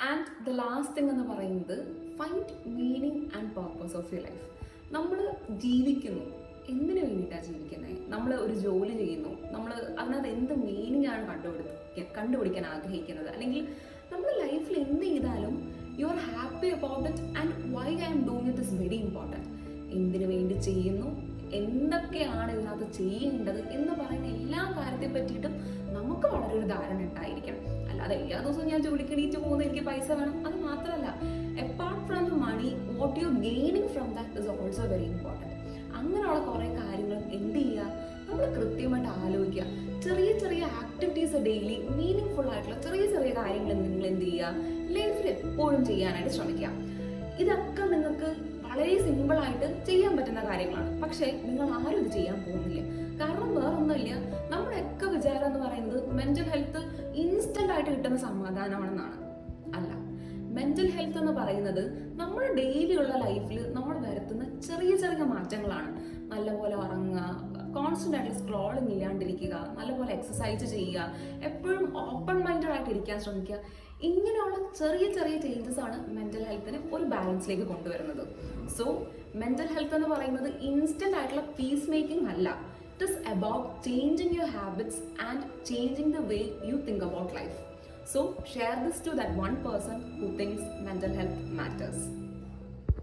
And the last thing എന്ന് പറയുന്നത് find meaning and purpose of your life. നമ്മൾ ജീവിക്കുന്നു, എന്തിനു വേണ്ടിയിട്ടാണ് ജീവിക്കുന്നത്? നമ്മൾ ഒരു ജോലി ചെയ്യുന്നു, നമ്മൾ അതിനകത്ത് എന്ത് മീനിങ് ആണ് കണ്ടുപിടിക്കാൻ ആഗ്രഹിക്കുന്നത്, അല്ലെങ്കിൽ നമ്മൾ ലൈഫിൽ എന്ത് ചെയ്താലും you are happy about it and why I am doing it is very important. എന്തിനു വേണ്ടി ചെയ്യുന്നു, എന്തൊക്കെയാണ് ഇതിനകത്ത് ചെയ്യേണ്ടത് എന്ന് പറയുന്ന എല്ലാ കാര്യത്തെ പറ്റിയിട്ടും നമുക്ക് വളരെ ഒരു ധാരണ ഉണ്ടായിരിക്കണം. അല്ലാതെ എല്ലാ ദിവസവും ഞാൻ ജോലിക്ക് എണീറ്റ് പോകുന്നത് എനിക്ക് പൈസ വേണം, അത് മാത്രമല്ല, apart from the money what you gaining from that is also very important. അങ്ങനെയുള്ള കുറേ കാര്യങ്ങൾ എന്ത് ചെയ്യുക, നമ്മൾ കൃത്യമായിട്ട് ആലോചിക്കുക. ചെറിയ ചെറിയ ആക്ടിവിറ്റീസ് ഡെയിലി മീനിങ് ഫുൾ ആയിട്ടുള്ള ചെറിയ ചെറിയ കാര്യങ്ങൾ നിങ്ങൾ എന്ത് ചെയ്യുക, ലൈഫിൽ എപ്പോഴും ചെയ്യാനായിട്ട് ശ്രമിക്കുക. ഇതൊക്കെ നിങ്ങൾക്ക് വളരെ സിമ്പിളായിട്ട് ചെയ്യാൻ പറ്റുന്ന കാര്യങ്ങളാണ്. പക്ഷേ നിങ്ങൾ ആരും ഇത് ചെയ്യാൻ പോകുന്നില്ല. കാരണം വേറൊന്നുമില്ല, നമ്മുടെയൊക്കെ വിചാരം എന്ന് പറയുന്നത് മെന്റൽ ഹെൽത്ത് ഇൻസ്റ്റന്റ് ആയിട്ട് കിട്ടുന്ന സമാധാനമാണെന്നാണ്. അല്ല, മെന്റൽ ഹെൽത്ത് എന്ന് പറയുന്നത് നമ്മുടെ ഡെയിലി ഉള്ള ലൈഫിൽ നമ്മൾ വരുത്തുന്ന ചെറിയ ചെറിയ മാറ്റങ്ങളാണ്. നല്ലപോലെ ഉറങ്ങുക, കോൺസ്റ്റന്റ് ആയിട്ട് സ്ക്രോളിങ് ഇല്ലാണ്ടിരിക്കുക, നല്ലപോലെ എക്സസൈസ് ചെയ്യുക, എപ്പോഴും ഓപ്പൺ മൈൻഡഡ് ആയിട്ട് ഇരിക്കാൻ ശ്രമിക്കുക. ഇങ്ങനെയുള്ള ചെറിയ ചെറിയ ചേഞ്ചസ് ആണ് മെന്റൽ ഹെൽത്തിനെ ഒരു ബാലൻസിലേക്ക് കൊണ്ടുവരുന്നത്. സോ മെന്റൽ ഹെൽത്ത് എന്ന് പറയുന്നത് ഇൻസ്റ്റന്റ് ആയിട്ടുള്ള പീസ് മേക്കിംഗ് അല്ല. It is about changing your habits and changing the way you think about life. So share this to that one person who thinks mental health matters.